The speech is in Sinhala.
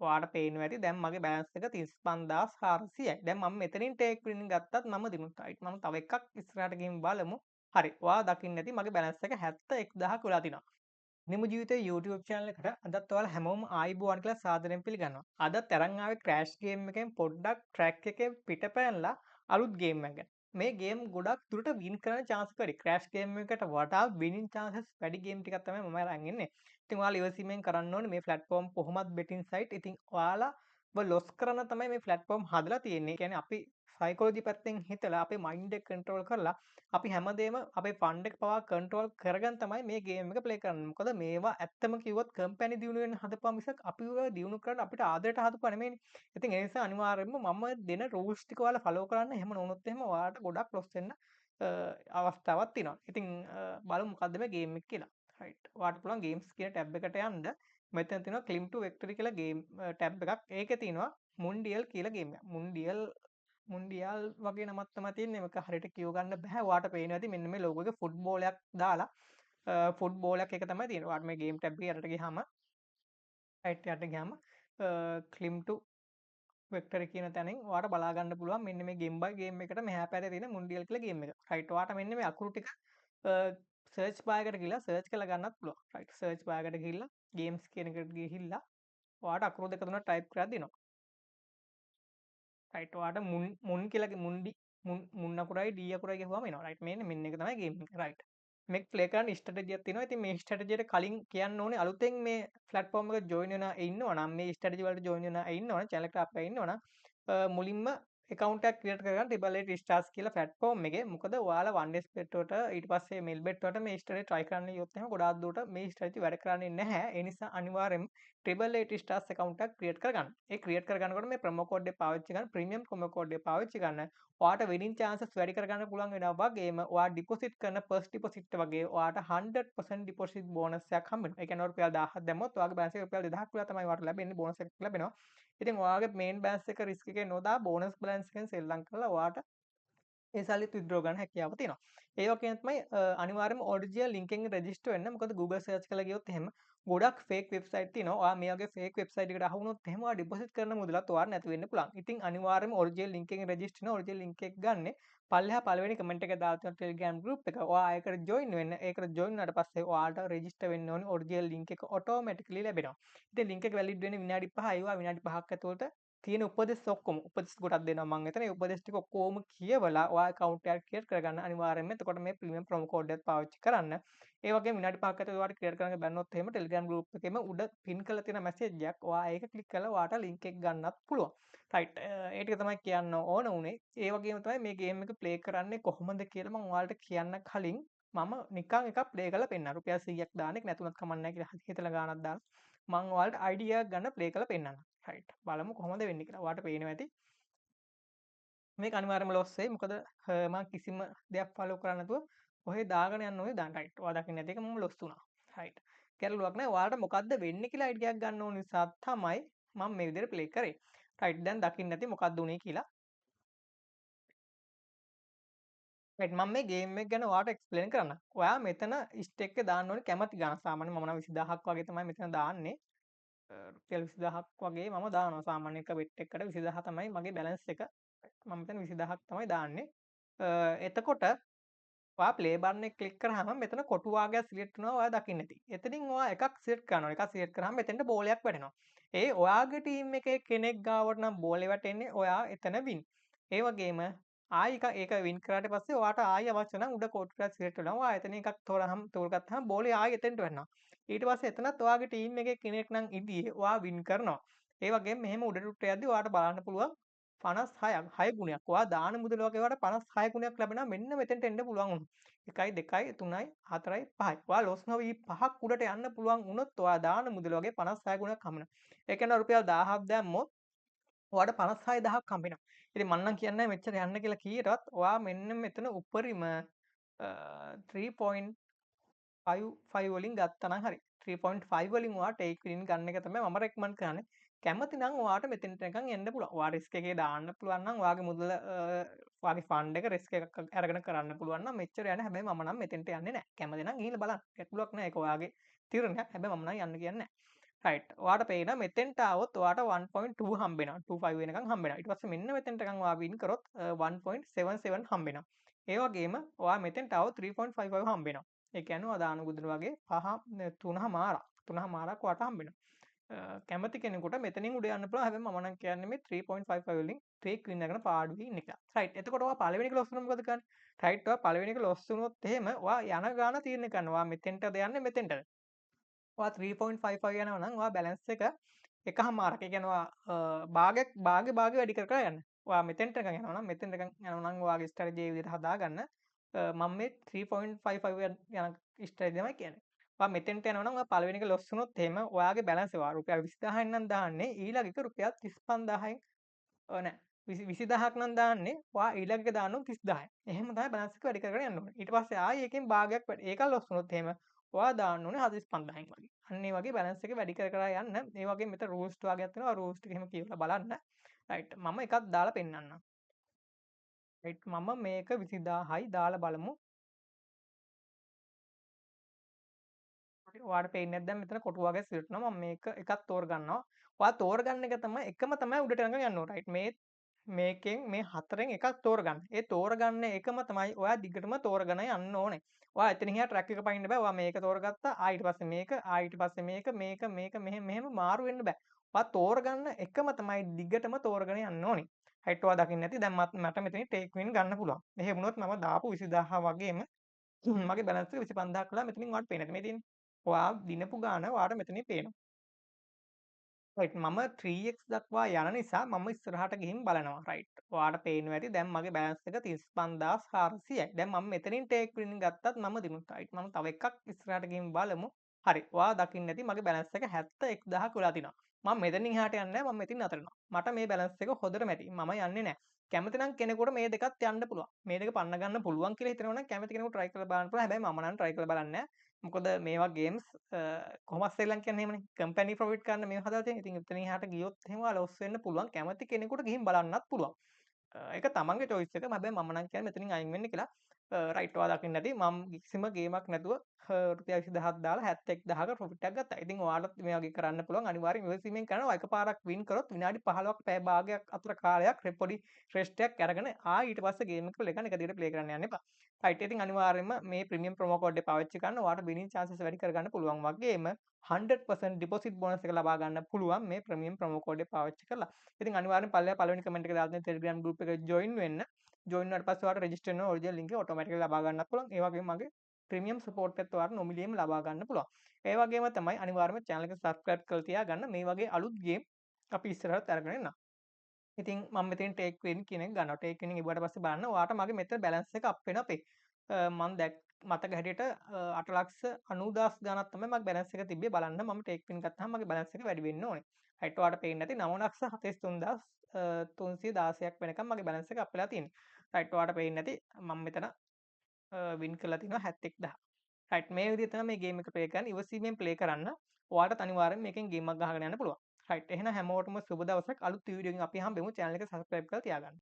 ඔයාලට පේනවා ඇති දැන් මගේ බැලන්ස් එක 35400යි. දැන් මම මෙතනින් ටේක් වින් ගත්තත් මම දිනුත් රයිට්. මම තව එකක් ඉස්සරහට ගිහින් බලමු. හරි. ඔයා දකින්න ඇති මගේ බැලන්ස් එක 71000ක් වෙලා තිනවා. නිම ජීවිතේ YouTube channel එකට අදත් ඔයාලා හැමෝම ආයිබෝවන් කියලා සාදරයෙන් පිළිගන්නවා. අදත් අරන් ආවේ ක්‍රෑෂ් ගේම් එකෙන් පොඩ්ඩක් ට්‍රැක් එකේ පිටපැනලා අලුත් ගේම් එකක් ගැන. මේ ගේම් ගොඩක් දුරට වින් කරන chance වැඩි. ක්‍රෑෂ් ගේම් එකට වඩා winning chances වැඩි ගේම් ටිකක් තමයි මම අරන් ඉන්නේ. ඉතින් ඔයාලා ඉවසීමෙන් කරන්න ඕනේ මේ platform කොහොමත් betting site. ඉතින් ඔයාලා ලොස් කරන තමයි මේ platform හදලා තියෙන්නේ. ඒ කියන්නේ අපි psychology පැත්තෙන් හිතලා අපේ mind එක control කරලා අපි හැමදේම අපේ ෆන්ඩ් එක පවා කන්ට්‍රෝල් කරගෙන තමයි මේ ගේම් එක ප්ලේ කරන්නේ. මොකද මේවා ඇත්තම කිව්වොත් කම්පැනි දියුණු වෙන්න හදපුවා මිසක් අපිව දියුණු කරන්න අපිට ආදරයට හදපුවා නෙමෙයිනේ. ඉතින් ඒ නිසා අනිවාර්යයෙන්ම මම දෙන රූල්ස් ටික ඔයාලා ෆලෝ කරන්න. එහෙම නොවුනොත් එහෙම ඔයාලට ගොඩක් ලොස් වෙන්න අවස්ථාවක් තියෙනවා. ඉතින් බලමු මොකද්ද මේ ගේම් එක කියලා. රයිට්. ඔයාලට පුළුවන් ගේම්ස් කියන ටැබ් එකට යන්න. මෙතන තියෙනවා ක්ලිම් ටු වෙක්ටරි කියලා ගේම් ටැබ් එකක්. ඒකේ තියෙනවා මුන්ඩියල් කියලා ගේම් එකක්. මුන්ඩියල් වගේ නමක් තමයි තියෙන්නේ. මේක හරියට කියව ගන්න බෑ. ඔයාලට පේනවා ඇති මෙන්න මේ ලෝගෝ එක ෆුට්බෝලයක් දාලා ෆුට්බෝලයක් එක තමයි තියෙන්නේ. ඔයාලට මේ ගේම් ටැබ් එකේ යටට ගියාම රයිට් යට ගියාම ක්ලිම් ටු වෙක්ටර් කියන තැනින් ඔයාලට බලා ගන්න පුළුවන් මෙන්න මේ ගේම් බයි ගේම් එකට මෙහා පැත්තේ තියෙන මුන්ඩියල් කියලා ගේම් එක. රයිට්. ඔයාලට මෙන්න මේ අකුරු ටික සර්ච් බාර් එකට ගිහලා සර්ච් කරලා ගන්නත් පුළුවන්. රයිට්. සර්ච් බාර් එකට ගිහිල්ලා ගේම්ස් කියන එකට ගිහිල්ලා ඔයාලට අකුරු දෙක තුනක් ටයිප් කරලා දෙනවා. රයිට්. ඔයාලට මුන් කියලා මුන් අකුරයි ඩී අකුරයි ගහුවම එනවා. රයිට්. මෙන්න එක තමයි ගේම් එක. රයිට්. මේක ප්ලේ කරන්න ස්ට්‍රැටජියක් තියෙනවා. ඉතින් මේ ස්ට්‍රැටජියට කලින් කියන්න ඕනේ අලුතෙන් මේ ප්ලැට්ෆෝම් එකට ජොයින් වෙනා ඉන්නවා නම් මේ ස්ට්‍රැටජි වලට ජොයින් වෙනා ඉන්නවා නම් channel එකට අප්ලයි ඉන්නවා නම් මුලින්ම account එකක් create කරගන්න Triple Stars කියලා platform එකේ. මොකද ඔයාලා one days bet වලට ඊට පස්සේ mail bet වලට මේ strategy try කරන්න ගියොත් එහෙනම් ගොඩාක් දුරට මේ strategy වැඩ කරන්නේ නැහැ. ඒ නිසා අනිවාර්යෙන්ම Triple Stars account එකක් create කරගන්න. ඒ create කරගන්නකොට මේ promo code එක පාවිච්චි කරන්න premium promo code එක පාවිච්චි කරන්න. ඔයාට winning chances වැඩි කරගන්න පුළුවන් වෙනවා වගේම ඔයා deposit කරන first deposit වගේ ඔයාට 100% deposit bonus එකක් හම්බ වෙනවා. ඒ කියන්නේ රුපියල් 1000ක් දැම්මොත් ඔයාගේ balance එක රුපියල් 2000ක් විතර තමයි ඔයාට ලැබෙන්නේ bonus එකක් ලැබෙනවා. ඉතින් ඔයාගේ main balance එක risk එකේ නොදා bonus balance එකෙන් සෙල්ලම් කරලා ඔයාට ඒ සල්ලිත් withdraw ගන්න හැකියාව තියෙනවා. ඒ වගේම තමයි අනිවාර්යයෙන්ම original link එකෙන් register වෙන්න. මොකද Google search කරලා ගියොත් එහෙම ගොඩක් fake website තියෙනවා. ඔයා මේ වගේ fake website එකකට අහු වුණොත් එහෙම ඔයා deposit කරන මුදලත් ඔයාට නැති වෙන්න පුළුවන්. ඉතින් අනිවාර්යයෙන්ම original link එකෙන් register වෙන original link එක ගන්න. පල්ලෙහා පළවෙනි comment එක දාලා තියෙන Telegram group එක. ඔයා ඒකට join වෙන්න. ඒකට join වුණාට පස්සේ ඔයාට register වෙන්න ඕනේ original link එක automatically ලැබෙනවා. ඉතින් link එක valid වෙන්නේ විනාඩි 5යි. ඔයා විනාඩි 5ක් ඇතුළත තියෙන උපදෙස් ඔක්කොම උපදෙස් ගොඩක් දෙනවා මම එතන. ඒ උපදෙස් ටික ඔක්කොම කියවලා ඔයා account එකක් create කරගන්න අනිවාර්යයෙන්ම එතකොට මේ premium promo code එක පාවිච්චි කරන්න. ඒ වගේම විනාඩි 5ක් ඇතුළත ඔයාට create කරගන්න බැන්නොත් එහෙම Telegram group එකේම උඩ pin කරලා තියෙන message එකක් ඔයා ඒක click කරලා ඔයාට link එක ගන්නත් පුළුවන්. right. ඒ ටික තමයි කියන්න ඕන උනේ. ඒ වගේම තමයි මේ game එක play කරන්නේ කොහොමද කියලා මම ඔයාලට කියන්න කලින් මම නිකන් එකක් play කරලා පෙන්නනවා. රුපියල් 100ක් දාන්න එක නැතුණත් කමක් නැහැ කියලා හිතලා ගානක් දාලා මම ඔයාලට idea එකක් ගන්න play කරලා පෙන්නන්නම්. right. බලමු කොහොමද වෙන්නේ කියලා. ඔයාලට පේනවා ඇති. මේක අනිවාර්යයෙන්ම ලොස් වෙයි. මොකද මම කිසිම දෙයක් ෆලෝ කරන්නේ නැතුව ඔහේ දාගෙන යන්න ඕනේ දාන්න. right. ඔයා දකින්න ඇති එක මම ලොස් වුණා. right. ගැටලුවක් නැහැ. ඔයාලට මොකද්ද වෙන්නේ කියලා idea එකක් ගන්න ඕන නිසා තමයි මම මේ විදිහට play කරේ. right. දැන් දකින්න ඇති මොකද්ද උනේ කියලා. right. මම මේ game එක ගැන ඔයාලට explain කරන්නම්. ඔයා මෙතන stake එක දාන්න ඕනේ කැමති ගාන. සාමාන්‍යයෙන් මම නම් 20000ක් වගේ තමයි මෙතන දාන්නේ. රුපියල් 20000ක් වගේ මම දානවා. සාමාන්‍ය එක bet එකකට 20000 තමයි මගේ balance එක. මම මෙතන 20000ක් තමයි දාන්නේ. එතකොට ඔයා play button එක click කරාම මෙතන කොටු වාගයක් select වෙනවා ඔයා දකින්න ඇති. එතනින් ඔයා එකක් select කරනවා. එකක් select කරාම මෙතෙන්ට බෝලයක් වැටෙනවා. ඒ ඔයාගේ team එකේ කෙනෙක් ගාවට නම් බෝලේ වැටෙන්නේ ඔයා එතන win. ඒ වගේම ආයි ඒක win කරාට පස්සේ ඔයාට ආයි අවශ්‍ය නම් උඩ කොටුවක් select වෙනවා. ඔයා එතන එකක් තෝරගත්තාම බෝලේ ආයි එතෙන්ට වැටෙනවා. ඊට පස්සේ එතනත් ඔයාගේ team එකේ කෙනෙක් නම් ඉදියේ ඔයා win කරනවා. ඒ වගේම මෙහෙම උඩට යද්දි ඔයාට බලන්න පුළුවන් 56ක් 6 ගුණයක්. ඔයා දාන මුදල වගේ ඔයාට 56 ගුණයක් ලැබෙනවා මෙන්න මෙතෙන්ට එන්න පුළුවන් වුණොත්. 1යි 2යි 3යි 4යි 5යි. ඔයා ලොස් නොවි 5ක් උඩට යන්න පුළුවන් වුණොත් ඔයා දාන මුදල වගේ 56 ගුණයක් හම්බ වෙනවා. ඒ කියන්නේ රුපියල් 1000ක් දැම්මොත් ඔයාට 56000ක් හම්බ වෙනවා. ඉතින් මම නම් කියන්නේ මෙච්චර යන්න කියලා කීයටවත් ඔයා මෙන්න මෙතන උපරිම 3.55 වලින් ගත්තා නම් හරි. 3.5 වලින් ඔයා ටේක් වින් ගන්න එක තමයි මම රෙකමන්ඩ් කරන්නේ. කැමති නම් ඔයාට මෙතෙන්ට නිකන් එන්න පුළුවන්. ඔයා රිස්ක් එකේ දාන්න පුළුවන් නම් ඔයාගේ මුදල ඔයාගේ ෆන්ඩ් එක රිස්ක් එකක් අරගෙන කරන්න පුළුවන් නම් මෙච්චර යන්න. හැබැයි මම නම් මෙතෙන්ට යන්නේ නැහැ. කැමති නම් ගිහිල්ලා බලන්න. ගැටලුවක් නැහැ. ඒක ඔයාගේ තීරණයක්. හැබැයි මම නම් යන්න කියන්නේ නැහැ. රයිට්. ඔයාට පේනවා මෙතෙන්ට ආවොත් ඔයාට 1.2 හම්බෙනවා. 25 වෙනකන් හම්බෙනවා. ඊට පස්සේ මෙන්න මෙතෙන්ටකන් ඔයා වින් කරොත් 1.77 හම්බෙනවා. ඒ වගේම ඔයා මෙතෙන්ට ආවොත් 3.55 හම්බෙනවා. ඒ කියන්නේ ඔයා දාන ගුදුන වගේ 3.5 3.5ක් ඔයාට හම්බෙනවා. කැමති කෙනෙකුට මෙතනින් උඩ යන්න පුළුවන්. හැබැයි මම නම් කියන්නේ මේ 3.55 වලින් ටේක් වින් එකන පාඩු වෙයි ඉන්න එක. රයිට්. එතකොට ඔයා පළවෙනි එක ලොස් වුණොත් මොකද කරන්නේ? රයිට්. ඔයා පළවෙනි එක ලොස් වුණොත් එහෙම ඔයා යන ගාන තීරණය කරනවා. ඔයා මෙතෙන්ටද යන්නේ මෙතෙන්ටද? ඔයා 3.55 යනවා නම් ඔයා බැලන්ස් එක එකහමාරක්. ඒ කියන්නේ ඔයා භාගේ වැඩි කර කර යන්න. ඔයා මෙතෙන්ටකන් යනවා නම් මෙතෙන්ටකන් යනවා නම් ඔයාගේ ස්ට්‍රැටජි ඒ විදිහට හදාගන්න. මම මේ 3.55 යන ස්ට්‍රැටජි තමයි කියන්නේ. ඔයා මෙතෙන්ට යනවා නම් ඔයා පළවෙනි එක ලොස් වුණොත් එහෙම ඔයාගේ බැලන්ස් එක ඔයා රුපියල් 20000න් නම් දාන්නේ ඊළඟ එක රුපියල් 35000න් නෑ 20000ක් නම් දාන්නේ ඔයා ඊළඟ එක දානවා 30000යි. එහෙම තමයි බැලන්ස් එක වැඩි කරගෙන යන්න ඕනේ. ඊට පස්සේ ආයෙ එකෙන් භාගයක් ඒක ලොස් වුණොත් එහෙම ඔයා දාන්න ඕනේ 45000න් වගේ. අන්න ඒ වගේ බැලන්ස් එක වැඩි කර කර යන්න. ඒ වගේ මෙතන රූල්ස් වගේක් තියෙනවා. රූල්ස් ටික එහෙම කියවලා බලන්න. රයිට්. මම එකක් දාලා පෙන්නන්නම්. රයිට්. මම මේක 20000යි දාලා බලමු. ඔයාට පේන්නේ නැත්නම් මෙතන කොටු වගේ සිලටනවා. මම මේක එකක් තෝරගන්නවා. ඔයා තෝරගන්න එක තමයි එකම තමයි උඩට ළඟ යන්න ඕනේ. රයිට්. මේකෙන් මේ හතරෙන් එකක් තෝරගන්න. ඒ තෝරගන්න එකම තමයි ඔයා දිගටම තෝරගෙන යන්න ඕනේ. ඔයා එතන ගියා ට්‍රැක් එක පයින්න බෑ. ඔයා මේක තෝරගත්තා. ඊට පස්සේ මේක, ඊට පස්සේ මේක මෙහෙම මාරු වෙන්න බෑ. ඔයා තෝරගන්න එකම තමයි දිගටම තෝරගෙන යන්න ඕනේ. රයිට්. ඔයා දකින්න ඇති දැන් මට මෙතනින් ටේක් වින් ගන්න පුළුවන්. එහෙම වුණොත් මම දාපු 20000 වගේම මගේ බැලන්ස් එක 25000 කළා මෙතනින් ඔයාලට පේන්නේ නැති මේ තියෙන්නේ. ඔයා දිනපු ගාන ඔයාට මෙතනින් පේනවා. රයිට්. මම 3x දක්වා යන නිසා මම ඉස්සරහට ගිහින් බලනවා. රයිට්. ඔයාට පේනවා ඇති දැන් මගේ බැලන්ස් එක 35400යි. දැන් මම මෙතනින් ටේක් වින් ගත්තත් මම දිනුත්. රයිට්. මම තව එකක් ඉස්සරහට ගිහින් බලමු. හරි. ඔයා දකින්න ඇති මගේ බැලන්ස් එක 71000ක් වෙලා තිනවා. මම මෙතනින් එහාට යන්නේ නැහැ. මම මෙතනින් නතර වෙනවා. මට මේ බැලන්ස් එක හොඳටම ඇති. මම යන්නේ නැහැ. කැමති නම් කෙනෙකුට මේ දෙකත් යන්න පුළුවන්. මේ දෙක පන්න ගන්න පුළුවන් කියලා හිතනවා නම් කැමති කෙනෙකුට try කරලා බලන්න පුළුවන්. හැබැයි මම නම් try කරලා බලන්නේ නැහැ. මොකද මේවා ගේම්ස් කොහොමත් ශ්‍රී ලංකන් එහෙමනේ කම්පැනි ප්‍රොෆිට් ගන්න මේවා හදලා තියෙන. ඉතින් එතනින් එහාට ගියොත් එහෙම ලොස් වෙන්න පුළුවන්. කැමති කෙනෙකුට ගිහින් බලන්නත් පුළුවන්. ඒක තමන්ගේ choice එක. හැබැයි මම නම් කියන්නේ මෙතනින් අයින් වෙන්න කියලා. රයිට්. ඔයා දකින්න ඇති මම කිසිම ගේමක් නැතුව රුපියල් 20000ක් දාලා 71000ක ප්‍රොෆිට් එකක් ගත්තා. ඉතින් ඔයාලත් මේ වගේ කරන්න පුළුවන්. අනිවාර්යෙන් ඉවසීමෙන් කරනවා. එකපාරක් වින් කරොත් විනාඩි 15ක් පැය භාගයක් අතර කාලයක් පොඩි රෙස්ට් එකක් අරගෙන ඊට පස්සේ ගේම් එක ප්ලේ කරන්න එක දිගට ප්ලේ කරන්න යන්න එපා. රයිට්. ඉතින් අනිවාර්යයෙන්ම මේ ප්‍රීමියම් ප්‍රොමෝ කෝඩ් එක පාවිච්චි කරන්න ඔයාලට විනින් chances වැඩි කරගන්න පුළුවන්. වගේම 100% ඩිපොසිට් බෝනස් එක ලබා ගන්න පුළුවන් මේ ප්‍රීමියම් ප්‍රොමෝ කෝඩ් එක පාවිච්චි කරලා. ඉතින් අනිවාර්යෙන් පළවෙනි කමෙන්ට් එක දාලා තියෙන Telegram group එකට join වෙන්න. ජොයින් වුණාට පස්සේ ඔයාලට රෙජිස්ටර් වෙන ඔරිජිනල් ලින්ක් එක ඔටෝමැටිකලි ලබා ගන්නත් පුළුවන්. ඒ වගේම මගේ ප්‍රීමියම් සපෝට් එකත් ඔයාලට නොමිලේම ලබා ගන්න පුළුවන්. ඒ වගේම තමයි අනිවාර්යයෙන්ම channel එක subscribe කරලා තියාගන්න. මේ වගේ අලුත් ගේම් අපි ඉස්සරහට අරගෙන එනවා. ඉතින් මම මෙතෙන් ටේක් වින් කියන එක ගන්නවා. ටේක් වින් ඉවරට පස්සේ බලන්න ඔයාට මගේ මෙතන බැලන්ස් එක අප් වෙනවා අපේ. මම මතක හැටියට 8,90,000 ගණක් තමයි මගේ බැලන්ස් එක තිබ්බේ. බලන්න මම ටේක් වින් ගත්තාම මගේ බැලන්ස් එක වැඩි වෙන්න ඕනේ. හයිට් ඔයාට පේන්නේ නැති 9,73,316ක් වෙනකම් මගේ බැලන්ස් එක අප් වෙලා තියෙන්නේ. රයිට් ඔයාට පේන්නේ නැති මම මෙතන වින් කරලා තිනවා 71000. රයිට් මේ විදිහට තමයි මේ ගේම් එක ප්ලේ කරන්නේ. ඉවසීමෙන් ප්ලේ කරන්න. ඔයාලට අනිවාර්යෙන් මේකෙන් ගේම් එකක් ගහගෙන යන්න පුළුවන්. රයිට් එහෙනම් හැමෝටම සුබ දවසක්. අලුත් වීඩියෝ එකකින් අපි හම්බෙමු. channel එක subscribe කරලා තියාගන්න.